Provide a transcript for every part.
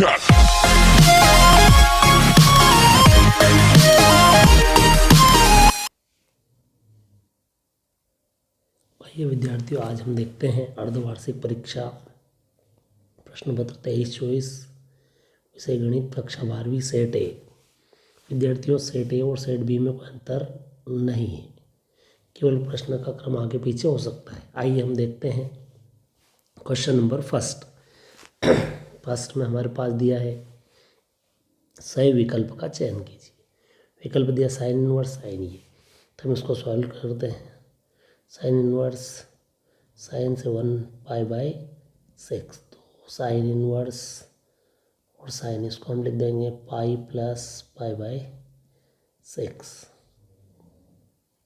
आइए विद्यार्थियों, आज हम देखते हैं अर्धवार्षिक परीक्षा प्रश्न पत्र 23-24 विषय गणित कक्षा 12वीं सेट ए। विद्यार्थियों, सेट ए और सेट बी में कोई अंतर नहीं है, केवल प्रश्न का क्रम आगे पीछे हो सकता है। आइए हम देखते हैं क्वेश्चन नंबर फर्स्ट में हमारे पास दिया है सही विकल्प का चयन कीजिए। विकल्प दिया साइन इनवर्स साइन ये, तो हम इसको सॉल्व करते हैं। साइन इनवर्स साइन से 1π/6, तो साइन इनवर्स और साइन इसको हम लिख देंगे पाई प्लस π/6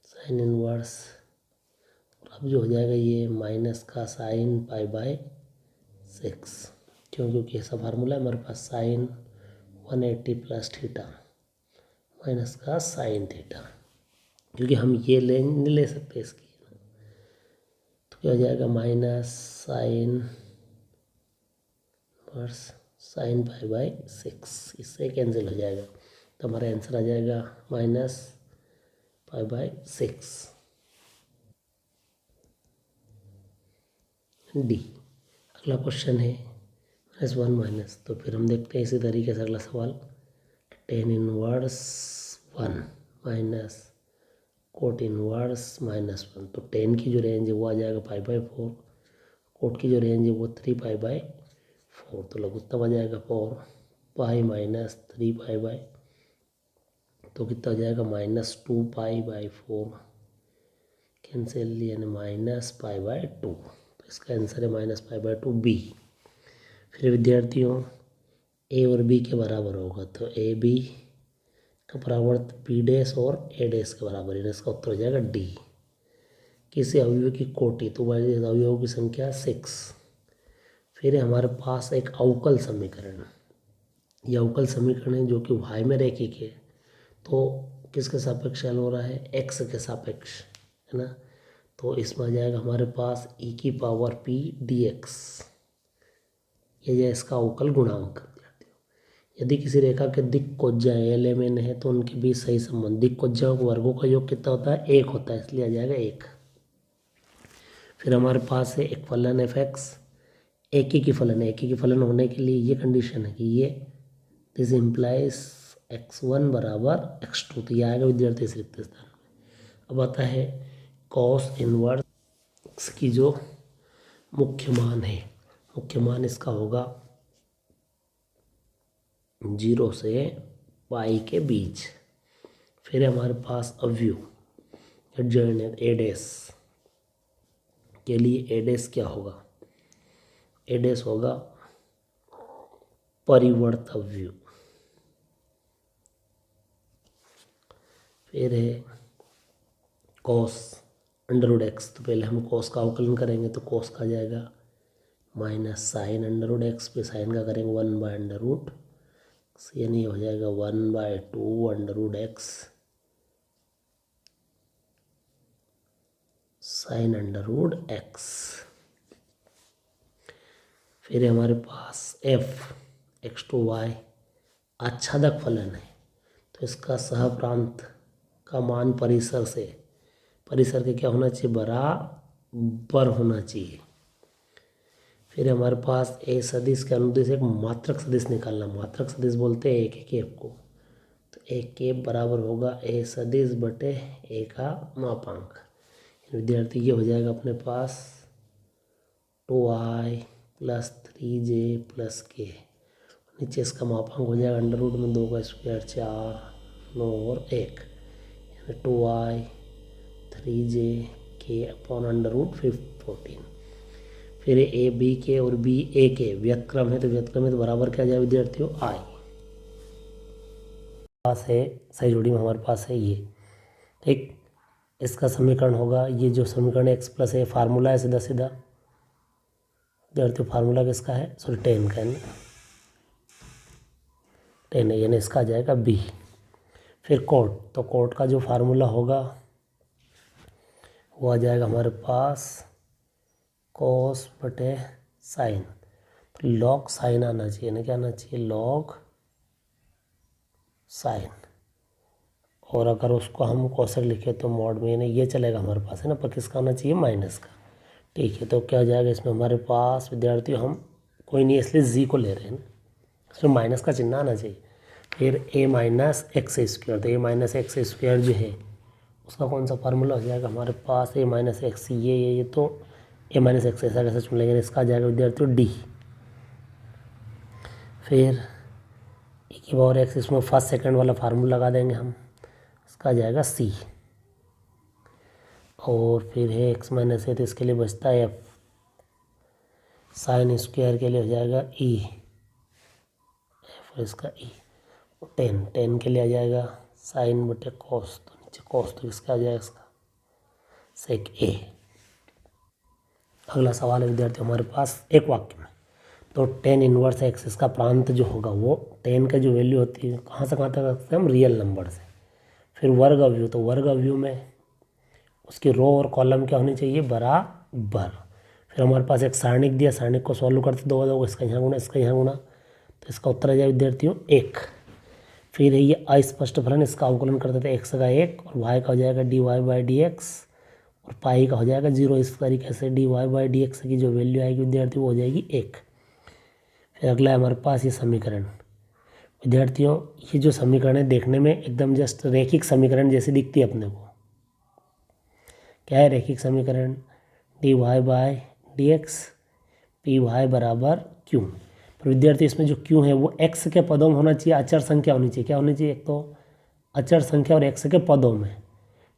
साइन इनवर्स। और अब जो हो जाएगा ये माइनस का साइन π/6, क्योंकि ऐसा फार्मूला है हमारे पास साइन 180 प्लस थीटा माइनस का साइन थीटा, क्योंकि हम ये नहीं ले सकते इसकी, तो क्या हो जाएगा माइनस साइन वर्स साइन π/6, इससे कैंसिल हो जाएगा, तो हमारा आंसर आ जाएगा माइनस π/6 डी। अगला क्वेश्चन है -1 माइनस, तो फिर हम देखते हैं इसी तरीके से अगला सवाल। Tan inverse 1 minus cot inverse -1, तो टेन की जो रेंज है वो आ जाएगा π/4, कोट की जो रेंज है वो 3π/4, तो लघुत्तम आ जाएगा 4π माइनस 3π/, तो कितना हो जाएगा -2π/4 कैंसिल, यानी -π/2, तो इसका आंसर है -π/2 बी। फिर विद्यार्थियों ए और बी के बराबर होगा, तो ए बी का परावर्त बी डैश और ए डैश के बराबर है, इसका उत्तर हो जाएगा डी। किसी अवयव की कोटि, तो अवयवों की संख्या 6। फिर हमारे पास एक अवकल समीकरण, यह अवकल समीकरण है जो कि y में रेखिक है, तो किसके सापेक्ष हल हो रहा है, x के सापेक्ष, है ना। तो इसमें आ जाएगा हमारे पास e⁻p dx, यह इसका अवकल गुणांक। यदि किसी रेखा के दिक्कोज्जाएं LMN है तो उनके बीच सही संबंध, दिक्कोज्जाओं के वर्गों का योग कितना होता है, 1 होता है, इसलिए आ जाएगा 1। फिर हमारे पास है एक फलन fx, एक ही की फलन है, एक ही की फलन होने के लिए ये कंडीशन है कि ये दिस इम्प्लाइज x1 = x2, तो ये आएगा विद्यार्थी इस रिक्त स्थान में। अब आता है कॉस इनवर्स x की जो मुख्य मान है, मुख्य मान इसका होगा 0 से पाई के बीच। फिर हमारे पास अवयव एडजॉइंट ए डैश के लिए ए डैश क्या होगा, ए डैश होगा परिवर्त अवयव। फिर है कॉस √x, तो पहले हम कॉस का अवकलन करेंगे, तो कॉस का जाएगा माइनस साइन √x पे साइन का करेंगे 1/√, यानी हो जाएगा 1/2 √x साइन √x। फिर हमारे पास f x2y आच्छादक फलन है, तो इसका सहप्रांत का मान परिसर के क्या होना चाहिए, बराबर होना चाहिए। फिर हमारे पास ए सदिश के अनुदिश एक मात्रक सदिश निकालना, मात्रक सदिश बोलते हैं एक केप को, तो एक केप बराबर होगा ए सदिश बटे ए का मापांक। विद्यार्थी ये हो जाएगा अपने पास 2i + 3j + k, नीचे इसका मापांक हो जाएगा √2 का स्क्वायर 4 9 और 1, यानी 2i 3j k/√14। फिर ए बी के और बी ए के व्युत्क्रम है, तो व्युत्क्रम है तो बराबर क्या जाए विद्यार्थियों, आई। पास है सही जोड़ी में हमारे पास है ये, ठीक। इसका समीकरण होगा, ये जो समीकरण x + a फार्मूला है सीधा सीधा विद्यार्थियों, फार्मूला किसका है, सॉरी टेन का है ना, टेन है, यानी इसका आ जाएगा बी। फिर कोट, तो कोट का जो फार्मूला होगा वो आ जाएगा हमारे पास cos बटे साइन, तो लॉग साइन आना चाहिए ना, क्या आना चाहिए, लॉग साइन। और अगर उसको हम कोसेक लिखे तो मॉड में यानी ये चलेगा हमारे पास है ना, पर किसका आना चाहिए, माइनस का। ठीक है, तो क्या हो जाएगा इसमें हमारे पास विद्यार्थियों, हम कोई नहीं इसलिए जी को ले रहे हैं ना, इसमें माइनस का चिन्ह आना चाहिए। फिर a माइनस एक्स स्क्वायर, तो a माइनस एक्स स्क्वायर जो है उसका कौन सा फार्मूला हो जाएगा हमारे पास, a माइनस एक्स, ये तो a माइनस एक्स ऐसा कैसे चुन लेंगे, इसका आ जाएगा विद्यार्थियों d। फिर e की पावर x, इसमें फर्स्ट सेकंड वाला फार्मूला लगा देंगे हम, इसका आ जाएगा c। और फिर है x माइनस है तो इसके लिए बचता है f, साइन स्क्वायर के लिए हो जाएगा e, फिर इसका e। 10 के लिए आ जाएगा साइन बटे कॉस, तो नीचे कॉस, तो इसका आ जाएगा इसका सेक ए। अगला सवाल है विद्यार्थी हमारे पास एक वाक्य में, तो tan इनवर्स एक्स इसका प्रांत जो होगा वो tan का जो वैल्यू होती है कहाँ से कहाँ तक रखते हैं हम, रियल नंबर से। फिर वर्ग अवयव, तो वर्ग अवयव में उसकी रो और कॉलम क्या होनी चाहिए, बराबर। फिर हमारे पास एक सारणिक दिया, सारणिक को सॉल्व करते दो दो, इसका यहाँ गुना, इसका यहाँ गुना, तो इसका उत्तर आ जाए विद्यार्थियों 1। फिर है ये अस्पष्ट फलन, इसका अवकलन करते थे x का 1 और y का हो जाएगा dy/dx और पाई का हो जाएगा 0। इस तरीके से dy/dx की जो वैल्यू आएगी विद्यार्थी वो हो जाएगी 1। फिर अगला है हमारे पास ये समीकरण। विद्यार्थियों ये जो समीकरण है देखने में एकदम जस्ट रैखिक समीकरण जैसी दिखती है अपने को। क्या है रैखिक समीकरण, dy/dx py बराबर q। पर विद्यार्थी इसमें जो q है वो x के पदों में होना चाहिए, अचर संख्या होनी चाहिए। क्या होनी चाहिए, एक तो अचर संख्या और x के पदों में।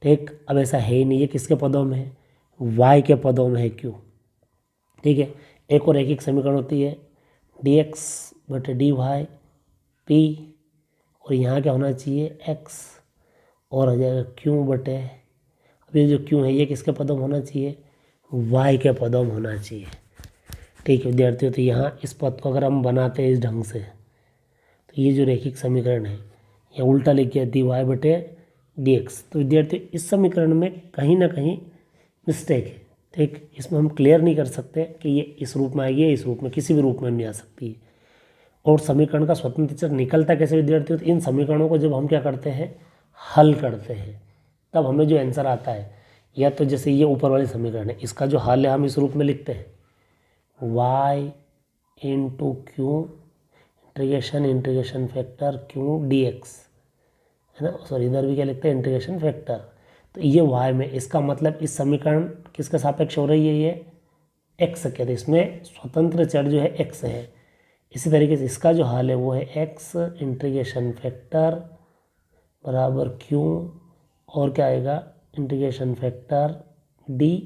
ठीक, अब ऐसा है ही नहीं, ये किसके पदों में है, y के पदों में है q। ठीक है, एक और रैखिक समीकरण होती है dx बटे dy p, और यहाँ क्या होना चाहिए x, और हो जाएगा q बटे, अब ये जो q है ये किसके पदों में होना चाहिए, y के पदों में होना चाहिए। ठीक है विद्यार्थियों, तो यहाँ इस पद को अगर हम बनाते हैं इस ढंग से, तो ये जो रैखिक समीकरण है ये उल्टा लिख दिया dy बटे dx। तो विद्यार्थियों इस समीकरण में कहीं ना कहीं मिस्टेक है। ठीक, इसमें हम क्लियर नहीं कर सकते कि ये इस रूप में आएगी, इस रूप में, किसी भी रूप में नहीं आ सकती है। और समीकरण का स्वतंत्र चर निकलता कैसे विद्यार्थियों, तो इन समीकरणों को जब हम क्या करते हैं, हल करते हैं, तब हमें जो आंसर आता है, या तो जैसे ये ऊपर वाले समीकरण है इसका जो हल है हम इस रूप में लिखते हैं y into Q integration factor q dx, है ना, सॉरी इधर भी क्या लिखते हैं, इंटीग्रेशन फैक्टर। तो ये y में, इसका मतलब इस समीकरण किसके सापेक्ष हो रही है, ये x के, तो इसमें स्वतंत्र चर जो है x है। इसी तरीके से इसका जो हल है वो है x इंटीग्रेशन फैक्टर बराबर q, और क्या आएगा, इंटीग्रेशन फैक्टर dy।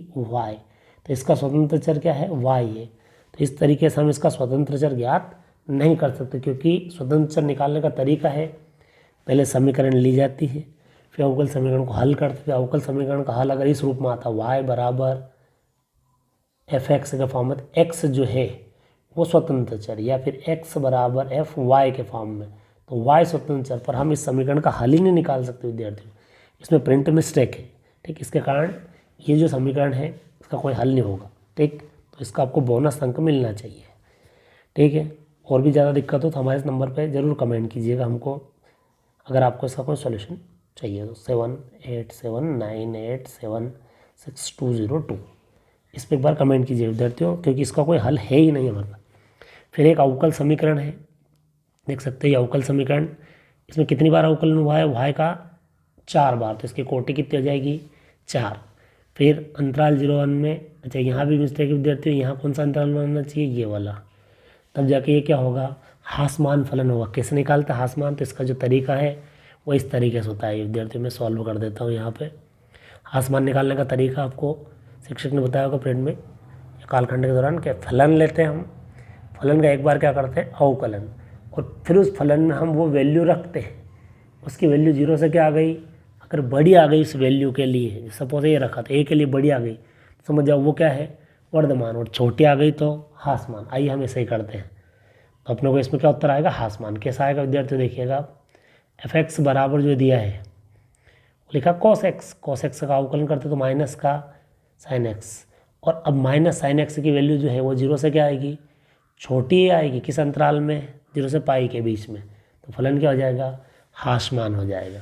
तो इसका स्वतंत्र चर क्या है, y है। तो इस तरीके से हम इसका स्वतंत्र चर ज्ञात नहीं कर सकते, क्योंकि स्वतंत्र चर निकालने का तरीका है, पहले समीकरण ली जाती है, फिर अवकल समीकरण को हल करते थे। अवकल समीकरण का हल अगर इस रूप में आता y बराबर fx के फॉर्म में, x जो है वो स्वतंत्र चर, या फिर x बराबर fy के फॉर्म में, तो y स्वतंत्र चर पर हम इस समीकरण का हल ही नहीं निकाल सकते विद्यार्थियों, इसमें प्रिंट मिस्टेक है। ठीक, इसके कारण ये जो समीकरण है इसका कोई हल नहीं होगा। ठीक, तो इसका आपको बोनस अंक मिलना चाहिए। ठीक है, और भी ज़्यादा दिक्कत हो तो हमारे इस नंबर पे ज़रूर कमेंट कीजिएगा हमको, अगर आपको इसका कोई सॉल्यूशन चाहिए तो 7879876202 इस पर एक बार कमेंट कीजिए विद्यार्थियों, क्योंकि इसका कोई हल है ही नहीं हमारे पास। फिर एक अवकल समीकरण है, देख सकते हैं अवकल समीकरण, इसमें कितनी बार अवकलन हुआ है, y का 4 बार, तो इसकी कोटि कितनी हो जाएगी, 4। फिर अंतराल 0-1 में, अच्छा यहाँ भी मिस्टेक है विद्यार्थियों, यहाँ कौन सा अंतराल बनाना चाहिए, ये वाला, तब जाके ये क्या होगा, हासमान फलन होगा। कैसे निकालता है हासमान, तो इसका जो तरीका है वो इस तरीके से होता है विद्यार्थियों, मैं सॉल्व कर देता हूँ। यहाँ पे हासमान निकालने का तरीका आपको शिक्षक ने बताया होगा पीरियड में, कालखंड के दौरान, क्या फलन लेते हैं हम, फलन का एक बार क्या करते हैं अवकलन, और फिर उस फलन में हम वो वैल्यू रखते हैं, उसकी वैल्यू 0 से क्या आ गई, अगर बड़ी आ गई उस वैल्यू के लिए, सपोज ये रखा था a के लिए बड़ी आ गई, समझ जाओ वो क्या है वर्धमान, और छोटी आ गई तो हासमान। आइए हम ऐसे ही करते हैं, तो अपने को इसमें क्या उत्तर आएगा, हासमान। कैसा आएगा विद्यार्थियों, देखिएगा fx बराबर जो दिया है वो लिखा cos x का अवकलन करते तो माइनस का sin x, और अब माइनस sin x की वैल्यू जो है वो 0 से क्या आएगी, छोटी आएगी किस अंतराल में, 0 से पाई के बीच में, तो फलन क्या हो जाएगा, हासमान हो जाएगा।